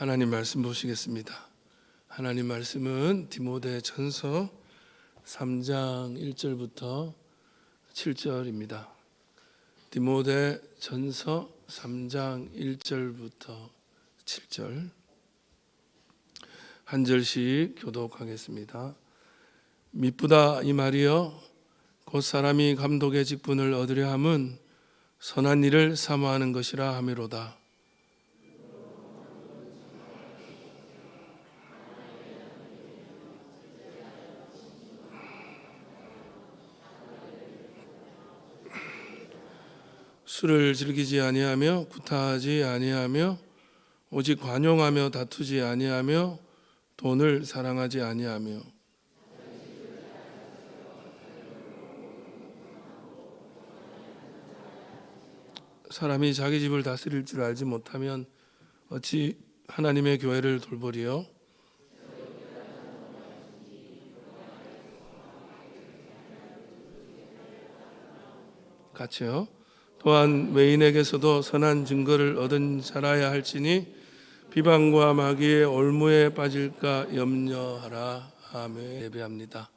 하나님 말씀 보시겠습니다. 하나님 말씀은 디모데전서 3장 1절부터 7절입니다. 디모데전서 3장 1절부터 7절 한 절씩 교독하겠습니다. 미쁘다 이 말이여, 곧 사람이 감독의 직분을 얻으려 함은 선한 일을 사모하는 것이라 하미로다. 술을 즐기지 아니하며 구타하지 아니하며 오직 관용하며 다투지 아니하며 돈을 사랑하지 아니하며 사람이 자기 집을 다스릴 줄 알지 못하면 어찌 하나님의 교회를 돌보리요? 같이요. 또한 외인에게서도 선한 증거를 얻은 자라야 할지니 비방과 마귀의 올무에 빠질까 염려하라. 아멘. 예배합니다.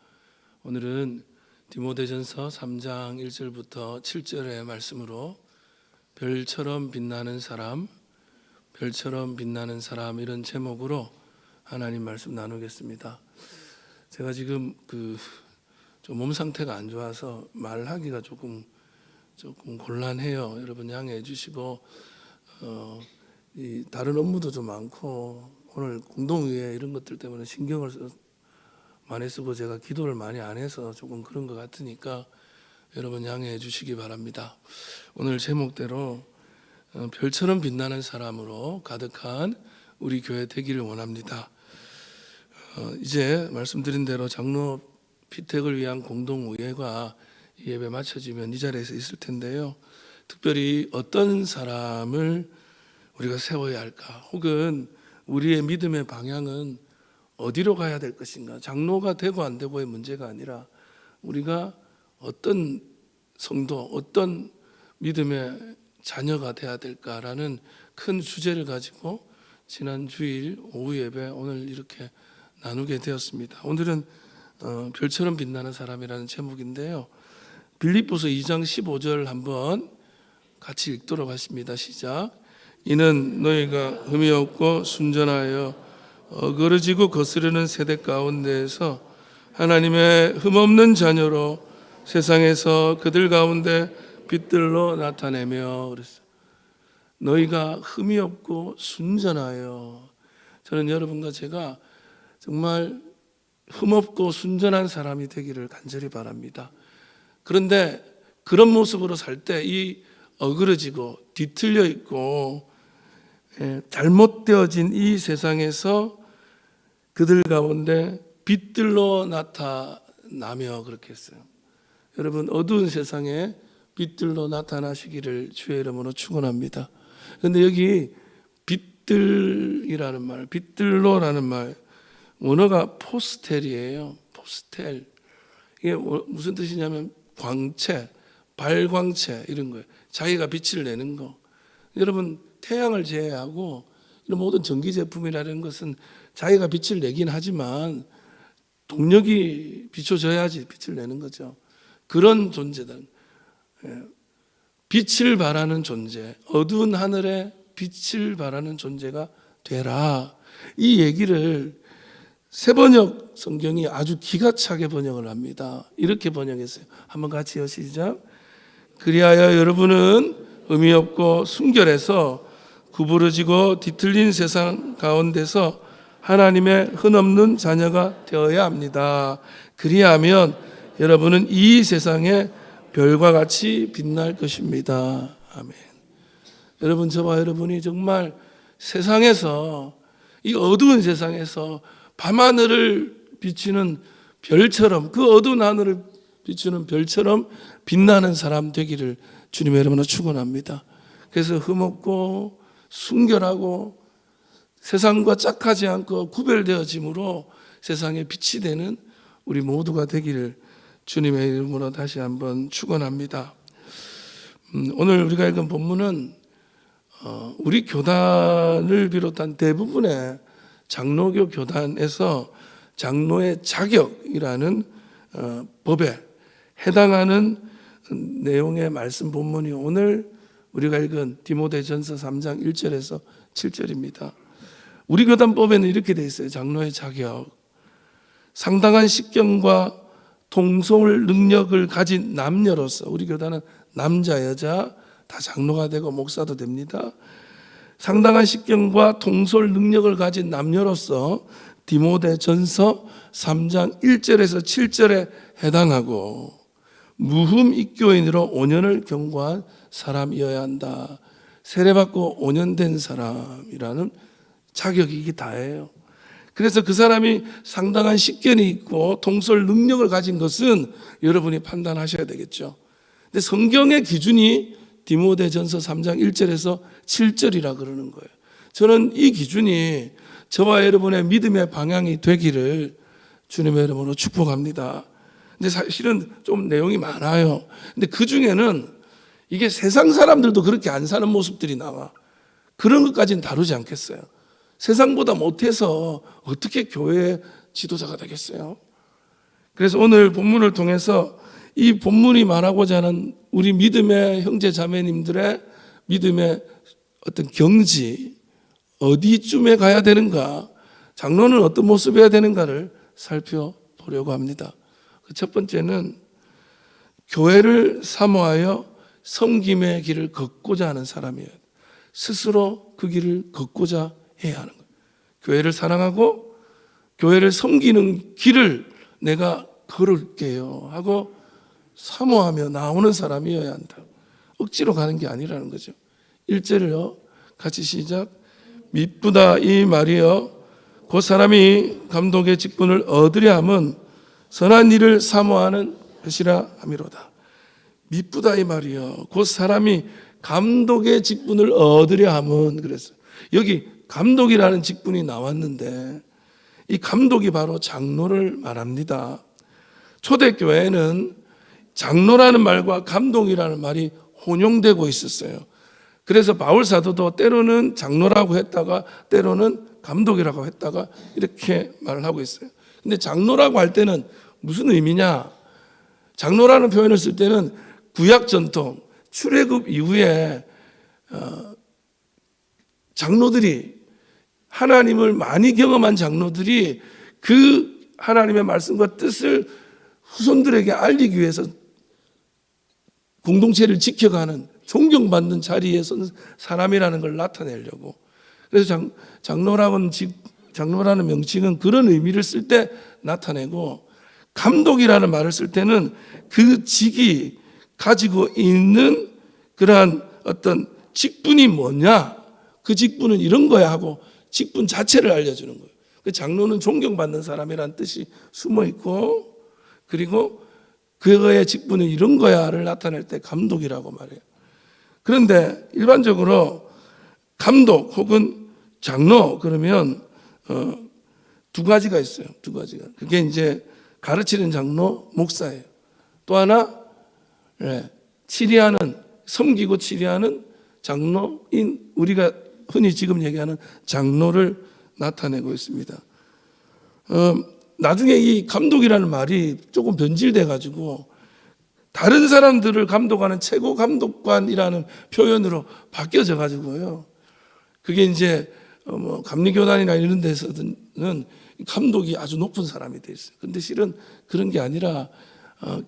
오늘은 디모데전서 3장 1절부터 7절의 말씀으로 별처럼 빛나는 사람, 별처럼 빛나는 사람, 이런 제목으로 하나님 말씀 나누겠습니다. 제가 지금 좀 몸 상태가 안 좋아서 말하기가 조금 곤란해요. 여러분 양해해 주시고, 이 다른 업무도 좀 많고 오늘 공동의회 이런 것들 때문에 신경을 많이 쓰고 제가 기도를 많이 안 해서 조금 그런 것 같으니까 여러분 양해해 주시기 바랍니다. 오늘 제목대로 별처럼 빛나는 사람으로 가득한 우리 교회 되기를 원합니다. 이제 말씀드린 대로 장로 피택을 위한 공동의회가 예배 마쳐지면 이 자리에서 있을 텐데요. 특별히 어떤 사람을 우리가 세워야 할까, 혹은 우리의 믿음의 방향은 어디로 가야 될 것인가, 장로가 되고 안 되고의 문제가 아니라 우리가 어떤 성도, 어떤 믿음의 자녀가 돼야 될까라는 큰 주제를 가지고 지난 주일 오후 예배 오늘 이렇게 나누게 되었습니다. 오늘은 별처럼 빛나는 사람이라는 제목인데요. 빌립보서 2장 15절 한번 같이 읽도록 하십니다. 시작. 이는 너희가 흠이 없고 순전하여 어그러지고 거스르는 세대 가운데에서 하나님의 흠없는 자녀로 세상에서 그들 가운데 빛들로 나타내며 그랬어요. 너희가 흠이 없고 순전하여. 저는 여러분과 제가 정말 흠없고 순전한 사람이 되기를 간절히 바랍니다. 그런데 그런 모습으로 살 때 이 어그러지고 뒤틀려 있고 잘못되어진 이 세상에서 그들 가운데 빛들로 나타나며, 그렇게 했어요. 여러분, 어두운 세상에 빛들로 나타나시기를 주의 이름으로 축원합니다. 그런데 여기 빛들이라는 말, 빛들로라는 말, 원어가 포스텔이에요. 포스텔. 이게 무슨 뜻이냐면 광채, 발광체 이런 거예요. 자기가 빛을 내는 거. 여러분, 태양을 제외하고 이런 모든 전기 제품이라는 것은 자기가 빛을 내긴 하지만 동력이 비춰져야지 빛을 내는 거죠. 그런 존재들, 빛을 발하는 존재, 어두운 하늘에 빛을 발하는 존재가 되라. 이 얘기를 새번역 성경이 아주 기가 차게 번역을 합니다. 이렇게 번역했어요. 한번 같이요. 시작. 그리하여 여러분은 의미 없고 순결해서 구부러지고 뒤틀린 세상 가운데서 하나님의 흔없는 자녀가 되어야 합니다. 그리하면 여러분은 이 세상의 별과 같이 빛날 것입니다. 아멘. 여러분, 저와 여러분이 정말 세상에서, 이 어두운 세상에서 밤하늘을 비추는 별처럼, 그 어두운 하늘을 비추는 별처럼 빛나는 사람 되기를 주님의 이름으로 축원합니다. 그래서 흠없고 순결하고 세상과 짝하지 않고 구별되어짐으로 세상에 빛이 되는 우리 모두가 되기를 주님의 이름으로 다시 한번 축원합니다. 오늘 우리가 읽은 본문은 우리 교단을 비롯한 대부분의 장로교 교단에서 장로의 자격이라는 법에 해당하는 내용의 말씀 본문이 오늘 우리가 읽은 디모데전서 3장 1절에서 7절입니다. 우리 교단법에는 이렇게 돼 있어요. 장로의 자격. 상당한 식견과 통솔 능력을 가진 남녀로서, 우리 교단은 남자 여자 다 장로가 되고 목사도 됩니다. 상당한 식견과 통솔 능력을 가진 남녀로서 디모데전서 3장 1절에서 7절에 해당하고 무흠 입교인으로 5년을 경고한 사람이어야 한다. 세례받고 5년 된 사람이라는 자격이 이게 다예요. 그래서 그 사람이 상당한 식견이 있고 통솔 능력을 가진 것은 여러분이 판단하셔야 되겠죠. 근데 성경의 기준이 디모데전서 3장 1절에서 7절이라 그러는 거예요. 저는 이 기준이 저와 여러분의 믿음의 방향이 되기를 주님의 이름으로 축복합니다. 근데 사실은 좀 내용이 많아요. 근데 그 중에는 이게 세상 사람들도 그렇게 안 사는 모습들이 나와. 그런 것까지는 다루지 않겠어요. 세상보다 못해서 어떻게 교회의 지도자가 되겠어요? 그래서 오늘 본문을 통해서 이 본문이 말하고자 하는 우리 믿음의 형제 자매님들의 믿음의 어떤 경지, 어디쯤에 가야 되는가, 장로는 어떤 모습이어야 되는가를 살펴보려고 합니다. 첫 번째는 교회를 사모하여 섬김의 길을 걷고자 하는 사람이에요. 스스로 그 길을 걷고자 해야 하는 거예요. 교회를 사랑하고 교회를 섬기는 길을 내가 걸을게요 하고 사모하며 나오는 사람이어야 한다. 억지로 가는 게 아니라는 거죠. 1절을요 같이 시작. 미쁘다 이 말이여 그 사람이 감독의 직분을 얻으려 함은 선한 일을 사모하는 것이라 함이로다. 미쁘다 이 말이여 그 사람이 감독의 직분을 얻으려 함은, 그랬어요. 여기 감독이라는 직분이 나왔는데 이 감독이 바로 장로를 말합니다. 초대교회에는 장로라는 말과 감독이라는 말이 혼용되고 있었어요. 그래서 바울 사도도 때로는 장로라고 했다가 때로는 감독이라고 했다가 이렇게 말을 하고 있어요. 근데 장로라고 할 때는 무슨 의미냐? 장로라는 표현을 쓸 때는 구약 전통, 출애굽 이후에 장로들이, 하나님을 많이 경험한 장로들이 그 하나님의 말씀과 뜻을 후손들에게 알리기 위해서 공동체를 지켜가는 존경받는 자리에 선 사람이라는 걸 나타내려고. 그래서 장로라는 명칭은 그런 의미를 쓸 때 나타내고, 감독이라는 말을 쓸 때는 그 직이 가지고 있는 그러한 어떤 직분이 뭐냐, 그 직분은 이런 거야 하고 직분 자체를 알려주는 거예요. 그 장로는 존경받는 사람이라는 뜻이 숨어 있고, 그리고 그거의 직분은 이런 거야를 나타낼 때 감독이라고 말해요. 그런데 일반적으로 감독 혹은 장로 그러면 두 가지가 있어요. 두 가지가. 그게 이제 가르치는 장로, 목사예요. 또 하나 치리하는, 섬기고 치리하는 장로인, 우리가 흔히 지금 얘기하는 장로를 나타내고 있습니다. 나중에 이 감독이라는 말이 조금 변질돼 가지고 다른 사람들을 감독하는 최고 감독관이라는 표현으로 바뀌어져 가지고요. 그게 이제 감리교단이나 이런 데서는 감독이 아주 높은 사람이 돼 있어요. 근데 실은 그런 게 아니라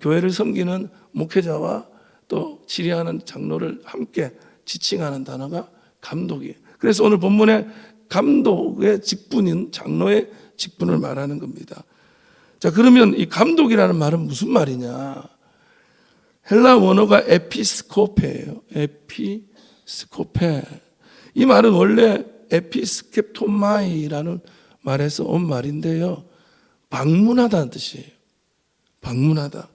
교회를 섬기는 목회자와 또 치리하는 장로를 함께 지칭하는 단어가 감독이에요. 그래서 오늘 본문에 감독의 직분인 장로의 직분을 말하는 겁니다. 자, 그러면 이 감독이라는 말은 무슨 말이냐? 헬라 원어가 에피스코페예요. 에피스코페. 이 말은 원래 에피스케토마이라는 말에서 온 말인데요. 방문하다는 뜻이에요. 방문하다.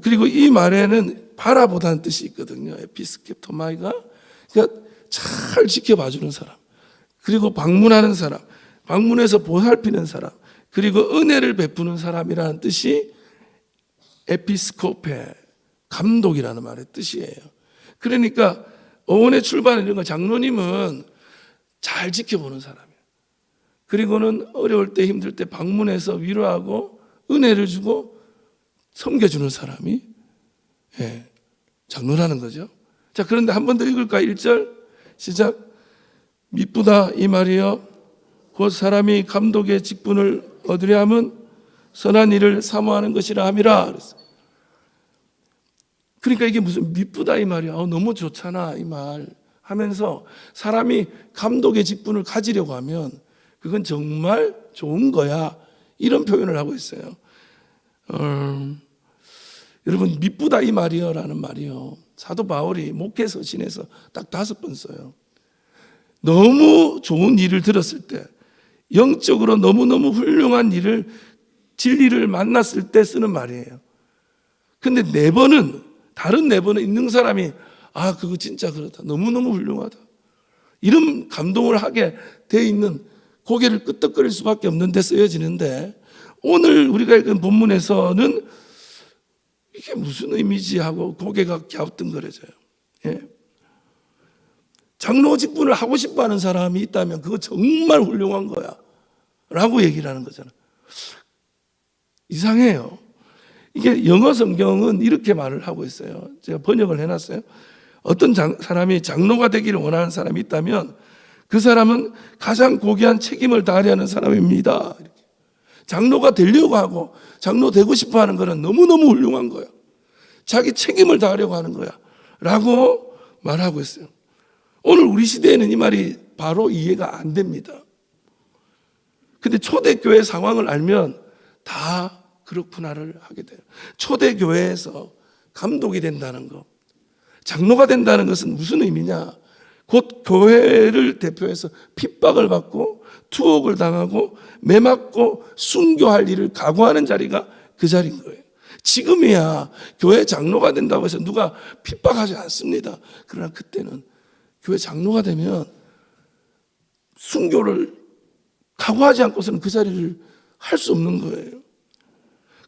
그리고 이 말에는 바라보다는 뜻이 있거든요. 에피스케토마이가. 그러니까 잘 지켜봐주는 사람. 그리고 방문하는 사람. 방문해서 보살피는 사람. 그리고 은혜를 베푸는 사람이라는 뜻이 에피스코페, 감독이라는 말의 뜻이에요. 그러니까 어원의 출발 이런 거 장로님은 잘 지켜보는 사람이에요. 그리고는 어려울 때 힘들 때 방문해서 위로하고 은혜를 주고 섬겨주는 사람이 장로라는 거죠. 자, 그런데 한 번 더 읽을까? 1절 시작. 미쁘다 이 말이여 곧 사람이 감독의 직분을 얻으려 함은 선한 일을 사모하는 것이라 함이라 그랬어요. 그러니까 이게 무슨 미쁘다 이 말이야. 너무 좋잖아 이 말 하면서 사람이 감독의 직분을 가지려고 하면 그건 정말 좋은 거야, 이런 표현을 하고 있어요. 여러분, 미쁘다 이 말이요 라는 말이요, 사도 바울이 목회 서신에서 딱 5번 써요. 너무 좋은 일을 들었을 때, 영적으로 너무너무 훌륭한 일을, 진리를 만났을 때 쓰는 말이에요. 근데 4번은, 다른 4번은 있는 사람이 그거 진짜 그렇다, 너무너무 훌륭하다, 이런 감동을 하게 돼 있는, 고개를 끄덕거릴 수밖에 없는데 쓰여지는데, 오늘 우리가 읽은 본문에서는 이게 무슨 의미지 하고 고개가 갸우뚱거려져요. 장로 직분을 하고 싶어하는 사람이 있다면 그거 정말 훌륭한 거야 라고 얘기를 하는 거잖아요. 이상해요. 이게 영어 성경은 이렇게 말을 하고 있어요. 제가 번역을 해놨어요. 어떤 사람이 장로가 되기를 원하는 사람이 있다면 그 사람은 가장 고귀한 책임을 다하려는 사람입니다. 이렇게. 장로가 되려고 하고 장로 되고 싶어 하는 거는 너무너무 훌륭한 거야. 자기 책임을 다하려고 하는 거야 라고 말하고 있어요. 오늘 우리 시대에는 이 말이 바로 이해가 안 됩니다. 근데 초대교회 상황을 알면 다 그렇구나를 하게 돼요. 초대교회에서 감독이 된다는 거, 장로가 된다는 것은 무슨 의미냐? 곧 교회를 대표해서 핍박을 받고 투옥을 당하고 매맞고 순교할 일을 각오하는 자리가 그 자리인 거예요. 지금이야 교회 장로가 된다고 해서 누가 핍박하지 않습니다. 그러나 그때는 교회 장로가 되면 순교를 각오하지 않고서는 그 자리를 할 수 없는 거예요.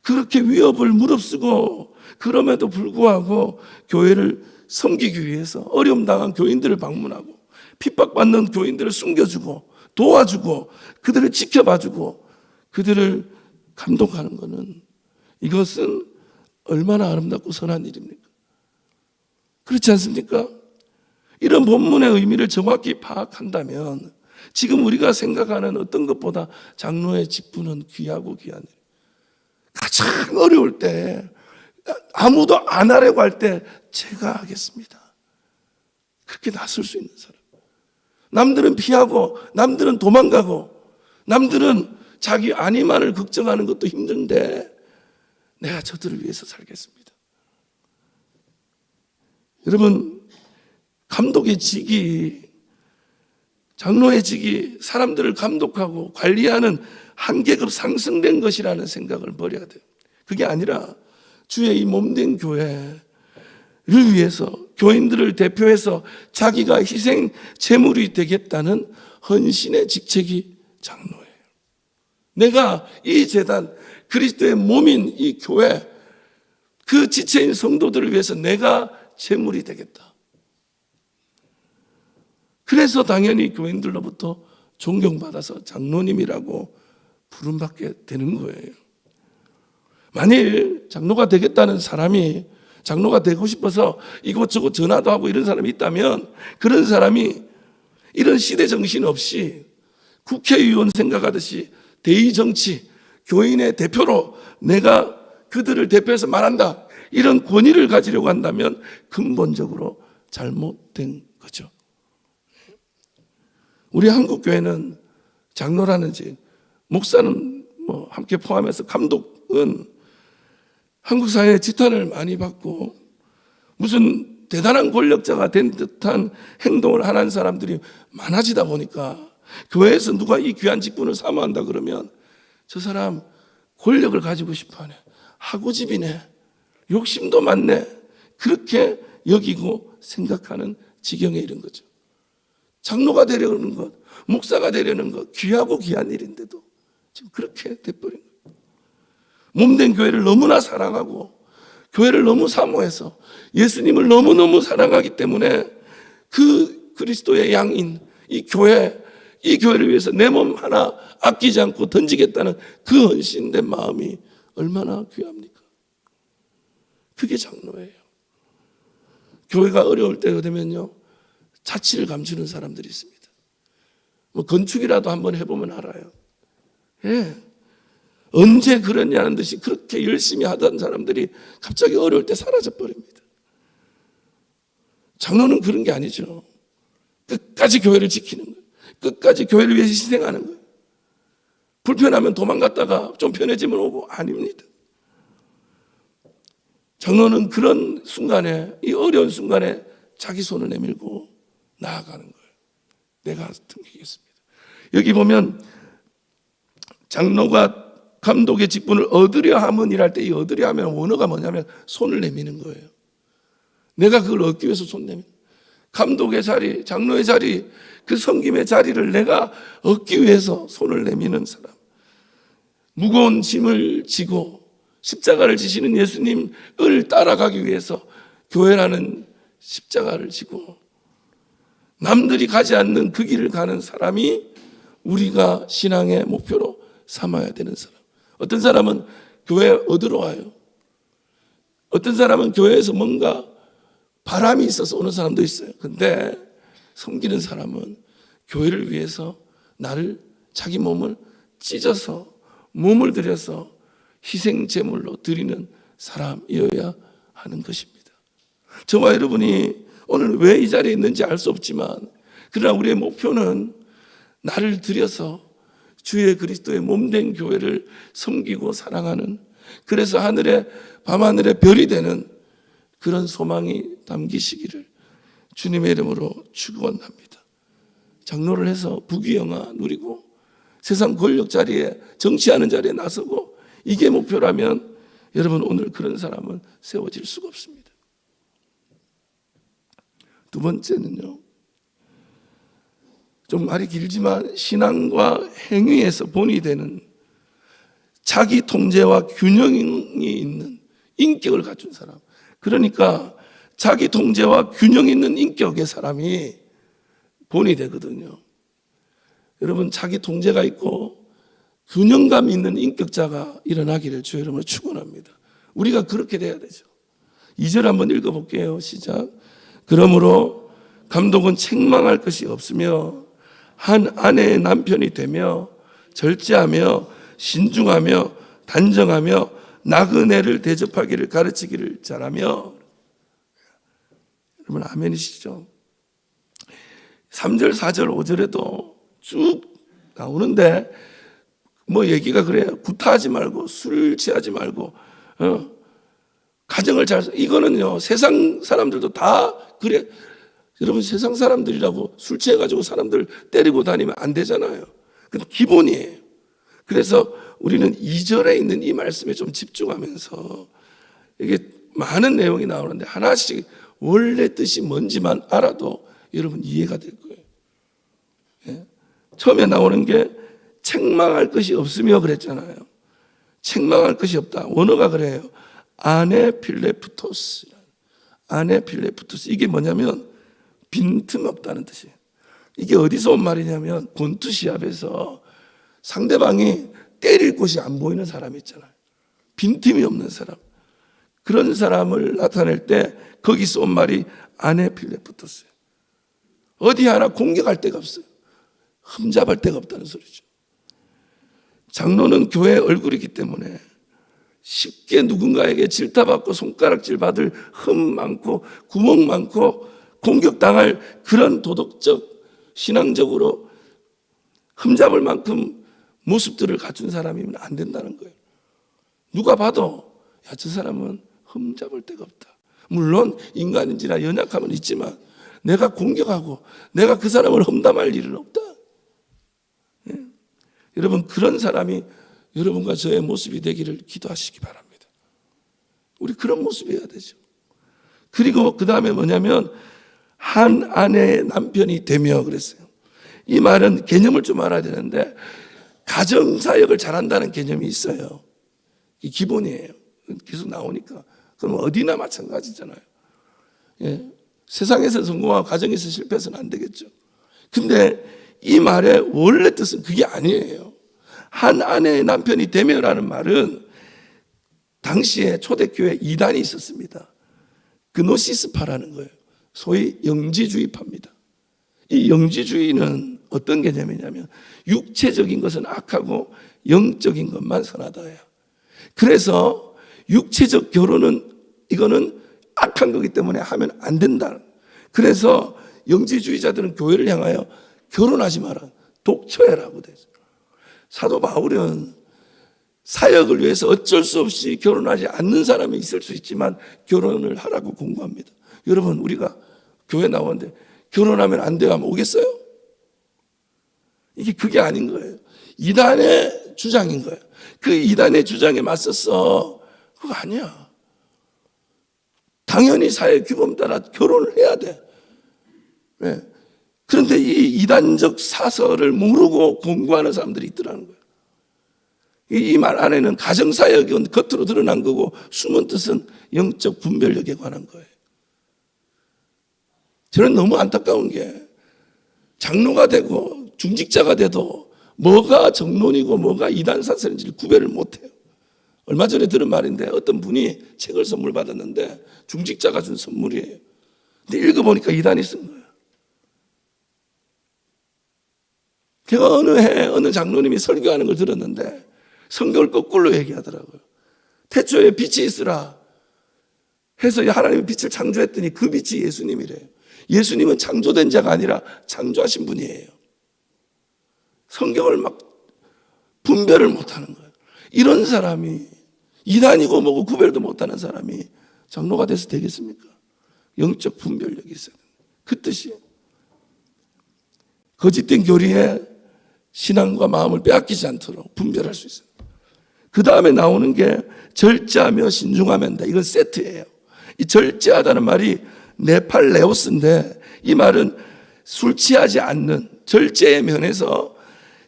그렇게 위협을 무릅쓰고 그럼에도 불구하고 교회를 섬기기 위해서 어려움 당한 교인들을 방문하고 핍박받는 교인들을 숨겨주고 도와주고 그들을 지켜봐주고 그들을 감독하는 것은, 이것은 얼마나 아름답고 선한 일입니까? 그렇지 않습니까? 이런 본문의 의미를 정확히 파악한다면 지금 우리가 생각하는 어떤 것보다 장로의 직분은 귀하고 귀한 일. 가장 어려울 때, 아무도 안 하려고 할 때 제가 하겠습니다, 그렇게 나설 수 있는 사람. 남들은 피하고 남들은 도망가고 남들은 자기 안위만을 걱정하는 것도 힘든데 내가 저들을 위해서 살겠습니다. 여러분, 감독의 직이, 장로의 직이 사람들을 감독하고 관리하는 한 계급 상승된 것이라는 생각을 버려야 돼요. 그게 아니라 주의 이 몸된 교회를 위해서 교인들을 대표해서 자기가 희생 제물이 되겠다는 헌신의 직책이 장로예요. 내가 이 재단, 그리스도의 몸인 이 교회, 그 지체인 성도들을 위해서 내가 제물이 되겠다. 그래서 당연히 교인들로부터 존경받아서 장로님이라고 부름받게 되는 거예요. 만일 장로가 되겠다는 사람이, 장로가 되고 싶어서 이곳저곳 전화도 하고 이런 사람이 있다면 그런 사람이 이런 시대 정신 없이 국회의원 생각하듯이 대의정치, 교인의 대표로 내가 그들을 대표해서 말한다, 이런 권위를 가지려고 한다면 근본적으로 잘못된 거죠. 우리 한국교회는 장로라는 직, 목사는 함께 포함해서 감독은 한국 사회에 지탄을 많이 받고 무슨 대단한 권력자가 된 듯한 행동을 하는 사람들이 많아지다 보니까 교회에서 누가 이 귀한 직분을 사모한다 그러면 저 사람 권력을 가지고 싶어하네, 하고집이네, 욕심도 많네, 그렇게 여기고 생각하는 지경에 이른 거죠. 장로가 되려는 것, 목사가 되려는 것, 귀하고 귀한 일인데도 지금 그렇게 돼버린 거예요. 몸된 교회를 너무나 사랑하고 교회를 너무 사모해서 예수님을 너무너무 사랑하기 때문에 그 그리스도의 양인 이 교회를 위해서 내 몸 하나 아끼지 않고 던지겠다는 그 헌신된 마음이 얼마나 귀합니까? 그게 장로예요. 교회가 어려울 때가 되면요, 자취를 감추는 사람들이 있습니다. 뭐 건축이라도 한번 해보면 알아요. 예. 언제 그러냐는 듯이 그렇게 열심히 하던 사람들이 갑자기 어려울 때 사라져 버립니다. 장로는 그런 게 아니죠. 끝까지 교회를 지키는 거예요. 끝까지 교회를 위해서 희생하는 거예요. 불편하면 도망갔다가 좀 편해지면 오고, 아닙니다. 장로는 그런 순간에, 이 어려운 순간에 자기 손을 내밀고 나아가는 거예요. 내가 등기겠습니다. 여기 보면 장로가 감독의 직분을 얻으려 함은 일할 때, 이 얻으려 하면 원어가 뭐냐면 손을 내미는 거예요. 내가 그걸 얻기 위해서 손 내미는 거예요. 감독의 자리, 장로의 자리, 그 섬김의 자리를 내가 얻기 위해서 손을 내미는 사람. 무거운 짐을 지고 십자가를 지시는 예수님을 따라가기 위해서 교회라는 십자가를 지고 남들이 가지 않는 그 길을 가는 사람이 우리가 신앙의 목표로 삼아야 되는 사람. 어떤 사람은 교회에 얻으러 와요. 어떤 사람은 교회에서 뭔가 바람이 있어서 오는 사람도 있어요. 근데 섬기는 사람은 교회를 위해서 나를, 자기 몸을 찢어서 몸을 들여서 희생 제물로 드리는 사람이어야 하는 것입니다. 저와 여러분이 오늘 왜 이 자리에 있는지 알 수 없지만, 그러나 우리의 목표는 나를 들여서 주의 그리스도의 몸된 교회를 섬기고 사랑하는, 그래서 밤하늘의 별이 되는 그런 소망이 담기시기를 주님의 이름으로 축원합니다. 장로를 해서 부귀영화 누리고 세상 권력 자리에, 정치하는 자리에 나서고, 이게 목표라면 여러분, 오늘 그런 사람은 세워질 수가 없습니다. 두 번째는요, 좀 말이 길지만 신앙과 행위에서 본이 되는 자기 통제와 균형이 있는 인격을 갖춘 사람. 그러니까 자기 통제와 균형 있는 인격의 사람이 본이 되거든요. 여러분, 자기 통제가 있고 균형감 있는 인격자가 일어나기를 주의 이름으로 축원합니다. 우리가 그렇게 돼야 되죠. 2절 한번 읽어볼게요. 시작. 그러므로 감독은 책망할 것이 없으며 한 아내의 남편이 되며 절제하며 신중하며 단정하며 나그네를 대접하기를 가르치기를 잘하며. 여러분, 아멘이시죠? 3절, 4절, 5절에도 쭉 나오는데 뭐 얘기가 그래요. 구타하지 말고 술 취하지 말고 가정을 잘, 이거는요 세상 사람들도 다 그래. 여러분, 세상 사람들이라고 술 취해가지고 사람들 때리고 다니면 안 되잖아요. 그건 기본이에요. 그래서 우리는 2절에 있는 이 말씀에 좀 집중하면서, 이게 많은 내용이 나오는데 하나씩 원래 뜻이 뭔지만 알아도 여러분 이해가 될 거예요. 예? 처음에 나오는 게 책망할 것이 없으며 그랬잖아요. 책망할 것이 없다. 원어가 그래요. 아네필레프토스. 아네필레프토스. 이게 뭐냐면 빈틈없다는 뜻이에요. 이게 어디서 온 말이냐면 권투 시합에서 상대방이 때릴 곳이 안 보이는 사람이 있잖아요. 빈틈이 없는 사람. 그런 사람을 나타낼 때 거기서 온 말이 아네필레프토스예요. 어디 하나 공격할 데가 없어요. 흠잡을 데가 없다는 소리죠. 장로는 교회의 얼굴이기 때문에 쉽게 누군가에게 질타받고 손가락질 받을 흠 많고 구멍 많고 공격당할 그런 도덕적, 신앙적으로 흠잡을 만큼 모습들을 갖춘 사람이면 안 된다는 거예요. 누가 봐도 야, 저 사람은 흠잡을 데가 없다. 물론 인간인지라 연약함은 있지만 내가 공격하고 내가 그 사람을 험담할 일은 없다. 예. 여러분, 그런 사람이 여러분과 저의 모습이 되기를 기도하시기 바랍니다. 우리 그런 모습이어야 되죠. 그리고 그 다음에 뭐냐면 한 아내의 남편이 되며 그랬어요. 이 말은 개념을 좀 알아야 되는데 가정사역을 잘한다는 개념이 있어요. 이 기본이에요. 계속 나오니까. 그럼 어디나 마찬가지잖아요. 예. 세상에서 성공하고 가정에서 실패해서는 안 되겠죠. 근데 이 말의 원래 뜻은 그게 아니에요. 한 아내의 남편이 되며라는 말은 당시에 초대교회 이단이 있었습니다. 그노시스파라는 거예요. 소위 영지주의파입니다. 이 영지주의는 어떤 개념이냐면 육체적인 것은 악하고 영적인 것만 선하다예요. 그래서 육체적 결혼은 이거는 악한 거기 때문에 하면 안 된다. 그래서 영지주의자들은 교회를 향하여 결혼하지 마라, 독처해라고 되죠. 사도 바울은 사역을 위해서 어쩔 수 없이 결혼하지 않는 사람이 있을 수 있지만 결혼을 하라고 공부합니다. 여러분, 우리가 교회 나오는데 결혼하면 안 돼요 하면 오겠어요? 이게 그게 아닌 거예요. 이단의 주장인 거예요. 그 이단의 주장에 맞서서 그거 아니야. 당연히 사회 규범 따라 결혼을 해야 돼. 네. 그런데 이 이단적 사설을 모르고 공부하는 사람들이 있더라는 거예요. 이 말 안에는 가정사역은 겉으로 드러난 거고 숨은 뜻은 영적 분별력에 관한 거예요. 저는 너무 안타까운 게 장로가 되고 중직자가 돼도 뭐가 정론이고 뭐가 이단 사설인지를 구별을 못해요. 얼마 전에 들은 말인데 어떤 분이 책을 선물 받았는데 중직자가 준 선물이에요. 근데 읽어보니까 이단이 쓴 거예요. 제가 어느 해 어느 장로님이 설교하는 걸 들었는데 성경을 거꾸로 얘기하더라고요. 태초에 빛이 있으라 해서 하나님이 빛을 창조했더니 그 빛이 예수님이래요. 예수님은 창조된 자가 아니라 창조하신 분이에요. 성경을 막 분별을 못하는 거예요. 이런 사람이 이단이고 뭐고 구별도 못하는 사람이 장로가 돼서 되겠습니까? 영적 분별력이 있어야 됩니다. 그 뜻이에요. 거짓된 교리에 신앙과 마음을 빼앗기지 않도록 분별할 수 있어요. 그 다음에 나오는 게 절제하며 신중하면 한다. 이건 세트예요. 이 절제하다는 말이 네팔레오스인데 이 말은 술 취하지 않는 절제의 면에서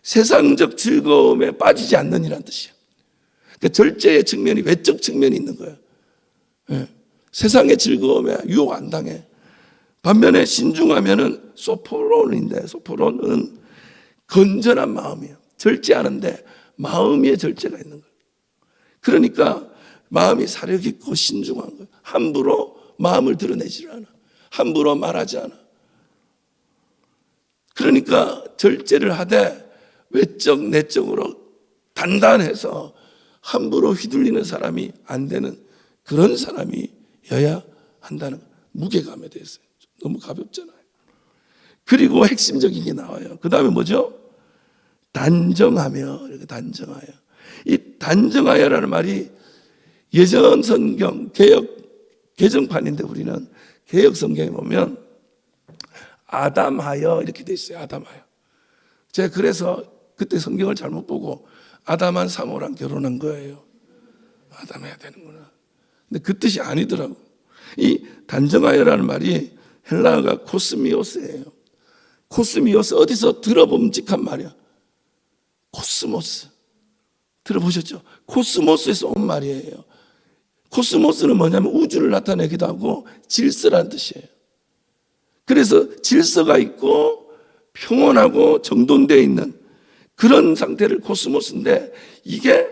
세상적 즐거움에 빠지지 않는 이라는 뜻이에요. 그러니까 절제의 측면이 외적 측면이 있는 거예요. 네. 세상의 즐거움에 유혹 안 당해. 반면에 신중하면은 소포론인데 소포론은 건전한 마음이에요. 절제하는데 마음 위에 절제가 있는 거예요. 그러니까 마음이 사력 있고 신중한 거예요. 함부로 마음을 드러내지 않아. 함부로 말하지 않아. 그러니까 절제를 하되 외적 내적으로 단단해서 함부로 휘둘리는 사람이 안 되는 그런 사람이어야 한다는 무게감에 대해서. 너무 가볍잖아요. 그리고 핵심적인 게 나와요. 그 다음에 뭐죠? 단정하며, 이렇게 단정하여. 이 단정하여라는 말이 예전 성경, 개정판인데 우리는 개역 성경에 보면 아담하여 이렇게 돼 있어요. 아담하여. 제가 그래서 그때 성경을 잘못 보고 아담한 사모랑 결혼한 거예요. 아담해야 되는구나. 근데 그 뜻이 아니더라고. 이 단정하여라는 말이 헬라어가 코스미오스예요. 코스미오스, 어디서 들어봄직한 말이야. 코스모스. 들어보셨죠? 코스모스에서 온 말이에요. 코스모스는 뭐냐면 우주를 나타내기도 하고 질서라는 뜻이에요. 그래서 질서가 있고 평온하고 정돈되어 있는 그런 상태를 코스모스인데 이게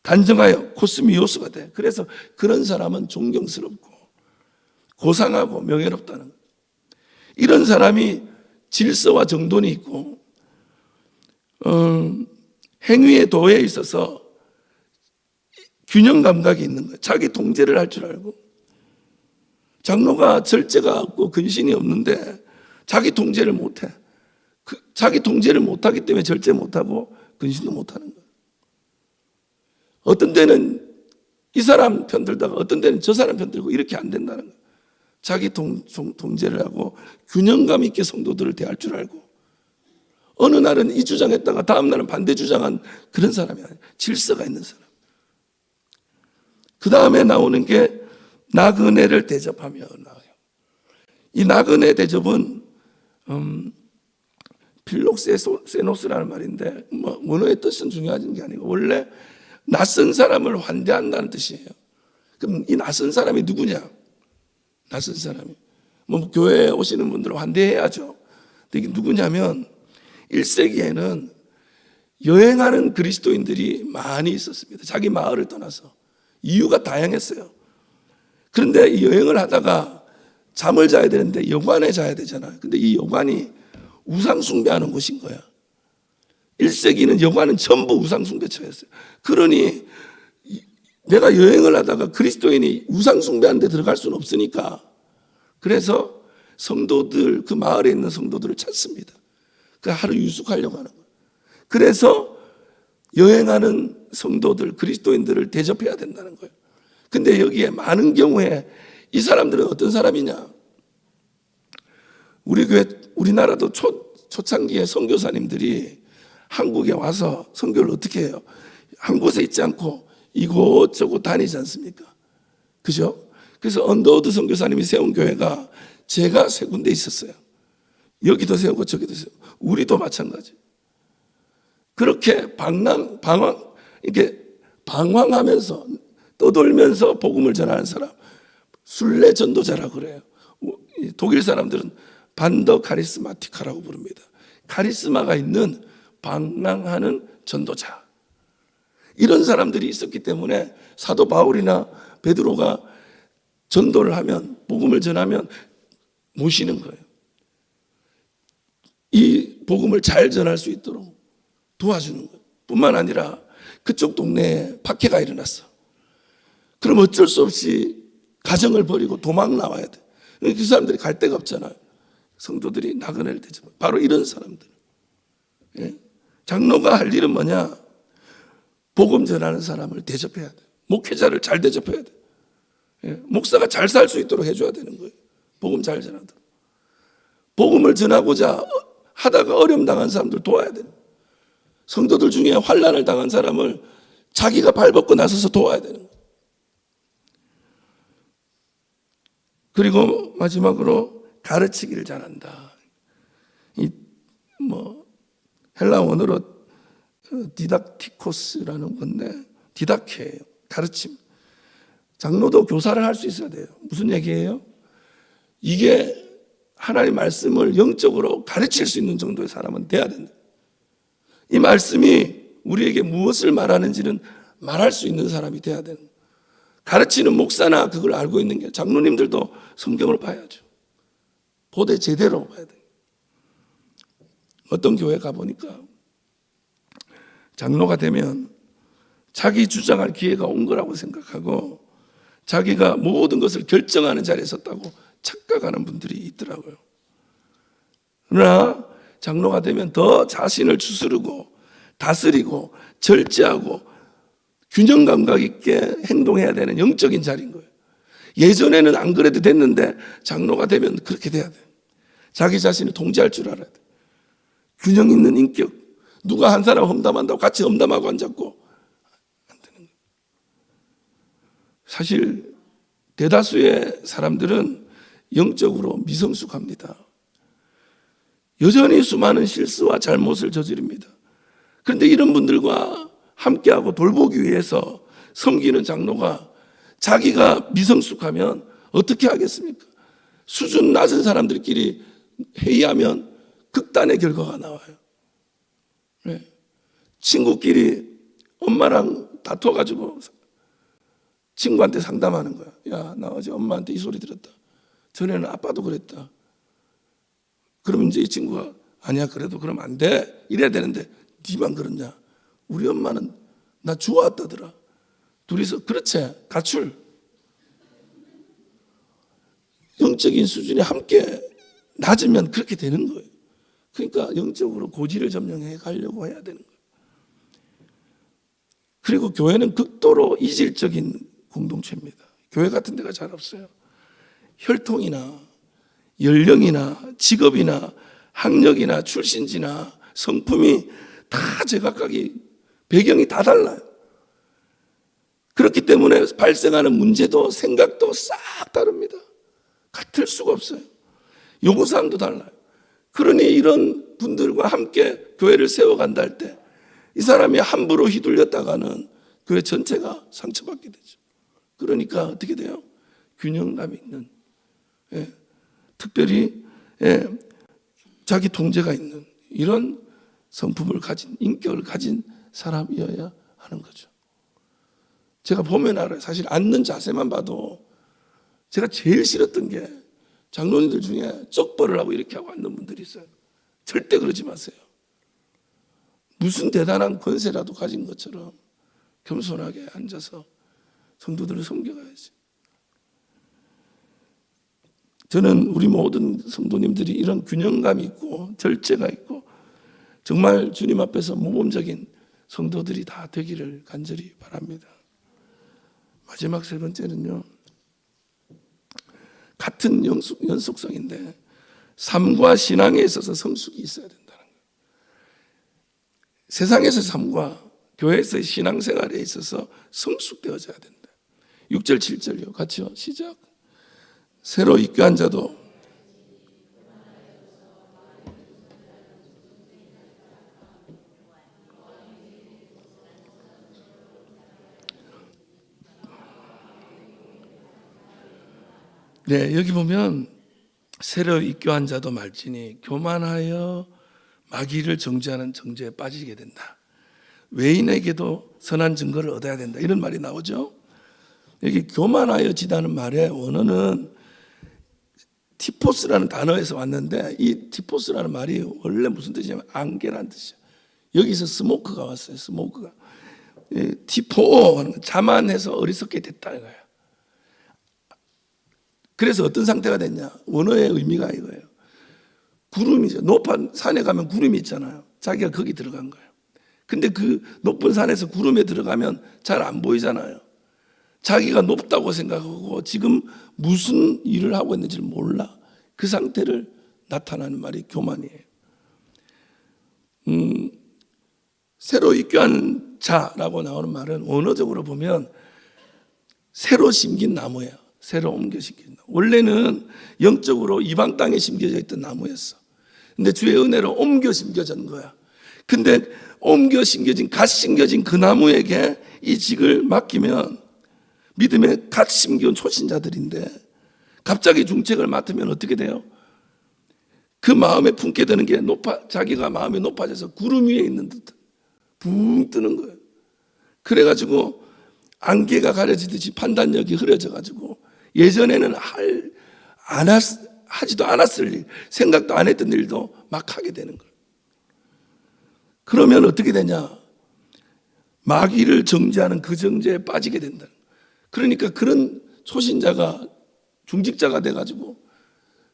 단정하여 코스미오스가 돼. 그래서 그런 사람은 존경스럽고 고상하고 명예롭다는 거예요. 이런 사람이 질서와 정돈이 있고 행위의 도에 있어서 균형 감각이 있는 거예요. 자기 통제를 할 줄 알고. 장로가 절제가 없고 근신이 없는데 자기 통제를 못해. 자기 통제를 못하기 때문에 절제 못하고 근신도 못하는 거예요. 어떤 때는 이 사람 편들다가 어떤 때는 저 사람 편들고 이렇게 안 된다는 거예요. 자기 통제를 하고 균형감 있게 성도들을 대할 줄 알고 어느 날은 이 주장했다가 다음 날은 반대 주장한 그런 사람이 아니에요. 질서가 있는 사람. 그 다음에 나오는 게 나그네를 대접하며 나와요. 이 나그네 대접은 필록세노스라는 말인데 원어의 뜻은 중요한 게 아니고 원래 낯선 사람을 환대한다는 뜻이에요. 그럼 이 낯선 사람이 누구냐? 낯선 사람이. 뭐 교회에 오시는 분들은 환대해야죠. 근데 이게 누구냐면 1세기에는 여행하는 그리스도인들이 많이 있었습니다. 자기 마을을 떠나서. 이유가 다양했어요. 그런데 이 여행을 하다가 잠을 자야 되는데 여관에 자야 되잖아요. 근데 이 여관이 우상 숭배하는 곳인 거야. 1세기는 여관은 전부 우상 숭배처였어요. 그러니 내가 여행을 하다가 그리스도인이 우상 숭배하는 데 들어갈 수는 없으니까, 그래서 성도들, 그 마을에 있는 성도들을 찾습니다. 그 하루 유숙하려고 하는 거예요. 그래서 여행하는 성도들, 그리스도인들을 대접해야 된다는 거예요. 근데 여기에 많은 경우에 이 사람들은 어떤 사람이냐? 우리 교회, 우리나라도 초창기에 선교사님들이 한국에 와서 선교를 어떻게 해요? 한 곳에 있지 않고 이곳저곳 다니지 않습니까? 그죠? 그래서 언더우드 선교사님이 세운 교회가 제가 세 군데 있었어요. 여기도 세우고 저기도 세우고, 우리도 마찬가지. 그렇게 이렇게 방황하면서 떠돌면서 복음을 전하는 사람, 순례 전도자라고 그래요. 독일 사람들은 반더 카리스마티카라고 부릅니다. 카리스마가 있는 방랑하는 전도자. 이런 사람들이 있었기 때문에 사도 바울이나 베드로가 전도를 하면, 복음을 전하면 모시는 거예요. 이 복음을 잘 전할 수 있도록 도와주는 거예요. 뿐만 아니라 그쪽 동네에 박해가 일어났어. 그럼 어쩔 수 없이 가정을 버리고 도망 나와야 돼. 그 사람들이 갈 데가 없잖아요. 성도들이 나그네를 대접해. 바로 이런 사람들. 예? 장로가 할 일은 뭐냐? 복음 전하는 사람을 대접해야 돼. 목회자를 잘 대접해야 돼. 예? 목사가 잘 살 수 있도록 해줘야 되는 거예요. 복음 잘 전하도록. 복음을 전하고자 하다가 어려움 당한 사람들 도와야 돼. 성도들 중에 환난을 당한 사람을 자기가 발벗고 나서서 도와야 되는 거예요. 그리고 마지막으로 가르치기를 잘한다. 헬라 원어로 디닥티코스라는 건데, 디다케예요. 가르침. 장로도 교사를 할 수 있어야 돼요. 무슨 얘기예요? 이게 하나님의 말씀을 영적으로 가르칠 수 있는 정도의 사람은 돼야 된다. 이 말씀이 우리에게 무엇을 말하는지는 말할 수 있는 사람이 돼야 되는 거예요. 가르치는 목사나 그걸 알고 있는 게, 장로님들도 성경을 봐야죠. 보되 제대로 봐야 돼요. 어떤 교회 가보니까 장로가 되면 자기 주장할 기회가 온 거라고 생각하고 자기가 모든 것을 결정하는 자리에 섰다고 착각하는 분들이 있더라고요. 그러나 장로가 되면 더 자신을 추스르고 다스리고 절제하고 균형 감각 있게 행동해야 되는 영적인 자리인 거예요. 예전에는 안 그래도 됐는데 장로가 되면 그렇게 돼야 돼요. 자기 자신을 통제할 줄 알아야 돼요. 균형 있는 인격. 누가 한 사람 험담한다고 같이 험담하고 앉았고 안 되는 거예요. 사실 대다수의 사람들은 영적으로 미성숙합니다. 여전히 수많은 실수와 잘못을 저지릅니다. 그런데 이런 분들과 함께하고 돌보기 위해서 섬기는 장로가 자기가 미성숙하면 어떻게 하겠습니까? 수준 낮은 사람들끼리 회의하면 극단의 결과가 나와요. 네. 친구끼리 엄마랑 다퉈가지고 친구한테 상담하는 거야. 야, 나 어제 엄마한테 이 소리 들었다. 전에는 아빠도 그랬다. 그러면 이제 이 친구가 아니야, 그래도 그러면 안 돼. 이래야 되는데 니만 그러냐. 우리 엄마는 나 좋아했다더라. 둘이서 그렇지, 가출. 영적인 수준이 함께 낮으면 그렇게 되는 거예요. 그러니까 영적으로 고지를 점령해 가려고 해야 되는 거예요. 그리고 교회는 극도로 이질적인 공동체입니다. 교회 같은 데가 잘 없어요. 혈통이나 연령이나 직업이나 학력이나 출신지나 성품이 다 제각각이 배경이 다 달라요. 그렇기 때문에 발생하는 문제도 생각도 싹 다릅니다. 같을 수가 없어요. 요구사항도 달라요. 그러니 이런 분들과 함께 교회를 세워간다 할 때 이 사람이 함부로 휘둘렸다가는 교회 전체가 상처받게 되죠. 그러니까 어떻게 돼요? 균형감이 있는 특별히 자기 통제가 있는 이런 성품을 가진, 인격을 가진 사람이어야 하는 거죠. 제가 보면 알아요. 사실 앉는 자세만 봐도 제가 제일 싫었던 게 장로님들 중에 쪽벌을 하고 이렇게 하고 앉는 분들이 있어요. 절대 그러지 마세요. 무슨 대단한 권세라도 가진 것처럼 겸손하게 앉아서 성도들을 섬겨가야지. 저는 우리 모든 성도님들이 이런 균형감이 있고 절제가 있고 정말 주님 앞에서 모범적인 성도들이 다 되기를 간절히 바랍니다. 마지막 세 번째는요, 같은 연속성인데 삶과 신앙에 있어서 성숙이 있어야 된다는 거예요. 세상에서의 삶과 교회에서의 신앙생활에 있어서 성숙되어져야 된다. 6절 7절이요. 같이요. 시작. 새로 입교한 자도 여기 보면 새로 입교한 자도 말지니 교만하여 마귀를 정죄하는 정죄에 빠지게 된다. 외인에게도 선한 증거를 얻어야 된다. 이런 말이 나오죠. 여기 교만하여지다는 말의 원어는 티포스라는 단어에서 왔는데 이 티포스라는 말이 원래 무슨 뜻이냐면 안개라는 뜻이에요. 여기서 스모크가 왔어요. 스모크가. 티포 하는 건 자만해서 어리석게 됐다 이거예요. 그래서 어떤 상태가 됐냐? 원어의 의미가 이거예요. 구름이죠. 높은 산에 가면 구름이 있잖아요. 자기가 거기 들어간 거예요. 근데 그 높은 산에서 구름에 들어가면 잘 안 보이잖아요. 자기가 높다고 생각하고 지금 무슨 일을 하고 있는지를 몰라. 그 상태를 나타나는 말이 교만이에요. 새로 입교한 자라고 나오는 말은 원어적으로 보면 새로 심긴 나무예요. 새로 옮겨 심긴 나무. 원래는 영적으로 이방 땅에 심겨져 있던 나무였어. 근데 주의 은혜로 옮겨 심겨진 거야. 근데 옮겨 심겨진, 갓 심겨진 그 나무에게 이 직을 맡기면 믿음에 갓 심겨온 초신자들인데 갑자기 중책을 맡으면 어떻게 돼요? 그 마음에 품게 되는 게 자기가 마음이 높아져서 구름 위에 있는 듯 붕 뜨는 거예요. 그래가지고 안개가 가려지듯이 판단력이 흐려져가지고 예전에는 하지도 않았을 일, 생각도 안 했던 일도 막 하게 되는 거예요. 그러면 어떻게 되냐? 마귀를 정죄하는 그 정죄에 빠지게 된다. 그러니까 그런 초신자가 중직자가 돼가지고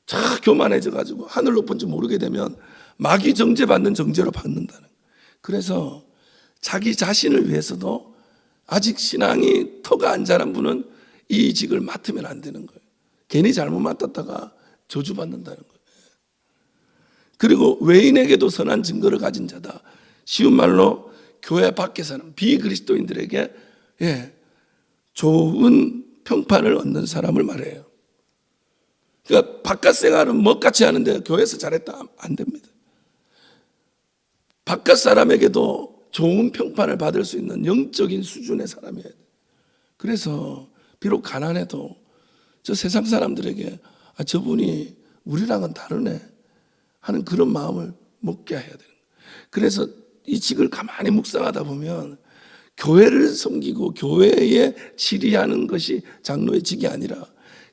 참 교만해져가지고 하늘 높은 줄 모르게 되면 마귀 정죄받는 정죄로 받는다는 거예요. 그래서 자기 자신을 위해서도 아직 신앙이 터가 안 자란 분은 이 직을 맡으면 안 되는 거예요. 괜히 잘못 맡았다가 저주받는다는 거예요. 그리고 외인에게도 선한 증거를 가진 자다. 쉬운 말로 교회 밖에서는 비그리스도인들에게 좋은 평판을 얻는 사람을 말해요. 그러니까 바깥 생활은 멋같이 하는데 교회에서 잘했다 안 됩니다. 바깥 사람에게도 좋은 평판을 받을 수 있는 영적인 수준의 사람이어야 돼요. 그래서 비록 가난해도 저 세상 사람들에게 저분이 우리랑은 다르네 하는 그런 마음을 먹게 해야 되는 거예요. 그래서 이 직을 가만히 묵상하다 보면 교회를 섬기고 교회에 지리하는 것이 장로의 직이 아니라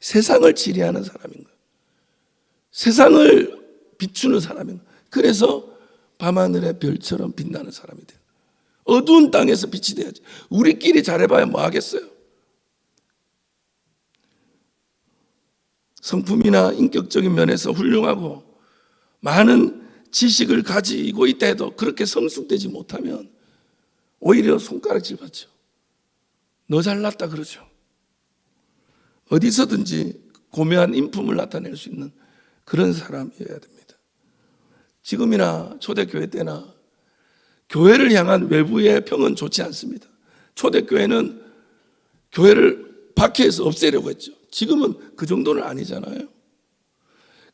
세상을 지리하는 사람인 거예요. 세상을 비추는 사람인 거예요. 그래서 밤하늘의 별처럼 빛나는 사람이 돼요. 어두운 땅에서 빛이 돼야지. 우리끼리 잘해봐야 뭐 하겠어요? 성품이나 인격적인 면에서 훌륭하고 많은 지식을 가지고 있다 해도 그렇게 성숙되지 못하면 오히려 손가락질 받죠. 너 잘났다 그러죠. 어디서든지 고매한 인품을 나타낼 수 있는 그런 사람이어야 됩니다. 지금이나 초대교회 때나 교회를 향한 외부의 평은 좋지 않습니다. 초대교회는 교회를 박해해서 없애려고 했죠. 지금은 그 정도는 아니잖아요.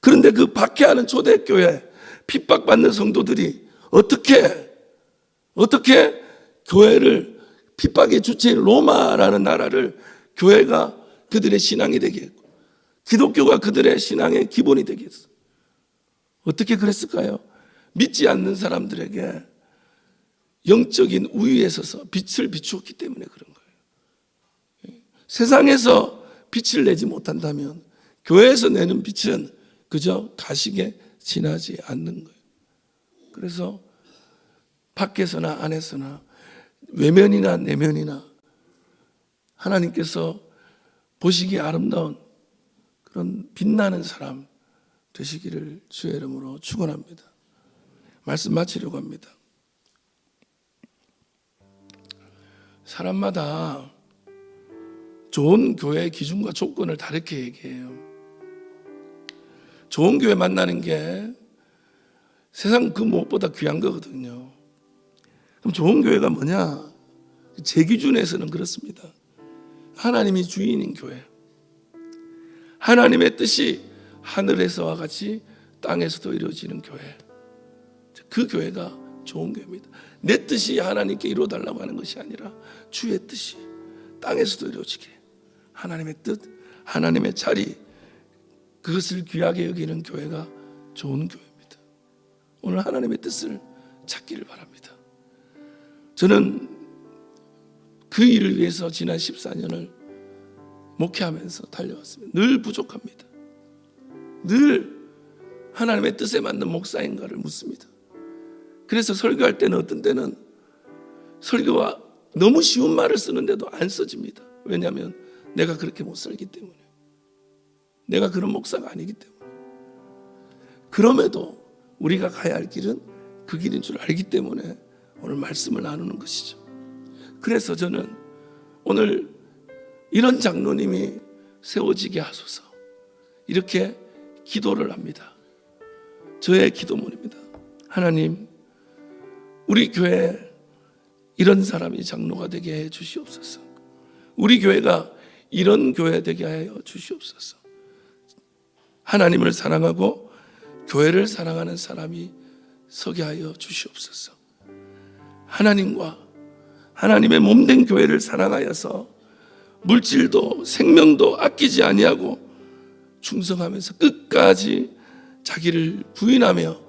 그런데 그 박해하는 초대교회, 핍박받는 성도들이 어떻게 교회를 핍박의 주체인 로마라는 나라를 교회가 그들의 신앙이 되게 했고 기독교가 그들의 신앙의 기본이 되겠어. 어떻게 그랬을까요? 믿지 않는 사람들에게 영적인 우위에 서서 빛을 비추었기 때문에 그런 거예요. 세상에서 빛을 내지 못한다면 교회에서 내는 빛은 그저 가시게 지나지 않는 거예요. 그래서 밖에서나 안에서나 외면이나 내면이나 하나님께서 보시기에 아름다운 그런 빛나는 사람 되시기를 주의 이름으로 축원합니다. 말씀 마치려고 합니다. 사람마다 좋은 교회의 기준과 조건을 다르게 얘기해요. 좋은 교회 만나는 게 세상 그 무엇보다 귀한 거거든요. 그럼 좋은 교회가 뭐냐? 제 기준에서는 그렇습니다. 하나님이 주인인 교회, 하나님의 뜻이 하늘에서와 같이 땅에서도 이루어지는 교회, 그 교회가 좋은 교회입니다. 내 뜻이 하나님께 이루어달라고 하는 것이 아니라 주의 뜻이 땅에서도 이루어지게, 하나님의 뜻, 하나님의 자리, 그것을 귀하게 여기는 교회가 좋은 교회입니다. 오늘 하나님의 뜻을 찾기를 바랍니다. 저는 그 일을 위해서 지난 14년을 목회하면서 달려왔습니다. 늘 부족합니다. 늘 하나님의 뜻에 맞는 목사인가를 묻습니다. 그래서 설교할 때는 어떤 때는 설교가 너무 쉬운 말을 쓰는데도 안 써집니다. 왜냐하면 내가 그렇게 못 살기 때문에, 내가 그런 목사가 아니기 때문에. 그럼에도 우리가 가야 할 길은 그 길인 줄 알기 때문에 오늘 말씀을 나누는 것이죠. 그래서 저는 오늘 이런 장로님이 세워지게 하소서, 이렇게 기도를 합니다. 저의 기도문입니다. 하나님, 우리 교회에 이런 사람이 장로가 되게 해 주시옵소서. 우리 교회가 이런 교회 되게 하여 주시옵소서. 하나님을 사랑하고 교회를 사랑하는 사람이 서게 하여 주시옵소서. 하나님과 하나님의 몸된 교회를 사랑하여서 물질도 생명도 아끼지 아니하고 충성하면서 끝까지 자기를 부인하며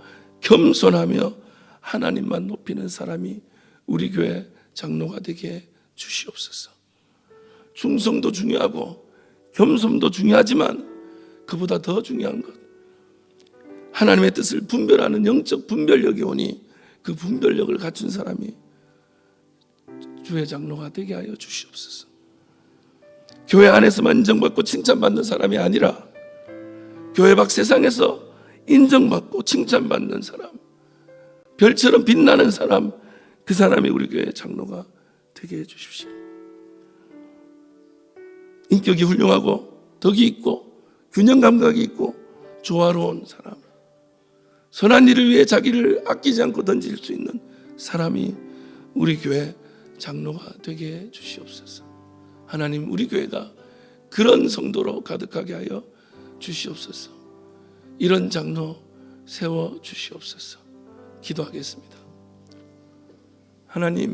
겸손하며 하나님만 높이는 사람이 우리 교회 장로가 되게 주시옵소서. 충성도 중요하고 겸손도 중요하지만 그보다 더 중요한 것, 하나님의 뜻을 분별하는 영적 분별력이 오니 그 분별력을 갖춘 사람이 주의 장로가 되게 하여 주시옵소서. 교회 안에서만 인정받고 칭찬받는 사람이 아니라 교회 밖 세상에서 인정받고 칭찬받는 사람, 별처럼 빛나는 사람, 그 사람이 우리 교회 장로가 되게 해 주십시오. 인격이 훌륭하고 덕이 있고 균형 감각이 있고 조화로운 사람, 선한 일을 위해 자기를 아끼지 않고 던질 수 있는 사람이 우리 교회 장로가 되게 해 주시옵소서. 하나님, 우리 교회가 그런 성도로 가득하게 하여 주시옵소서. 이런 장로 세워 주시옵소서. 기도하겠습니다. 하나님,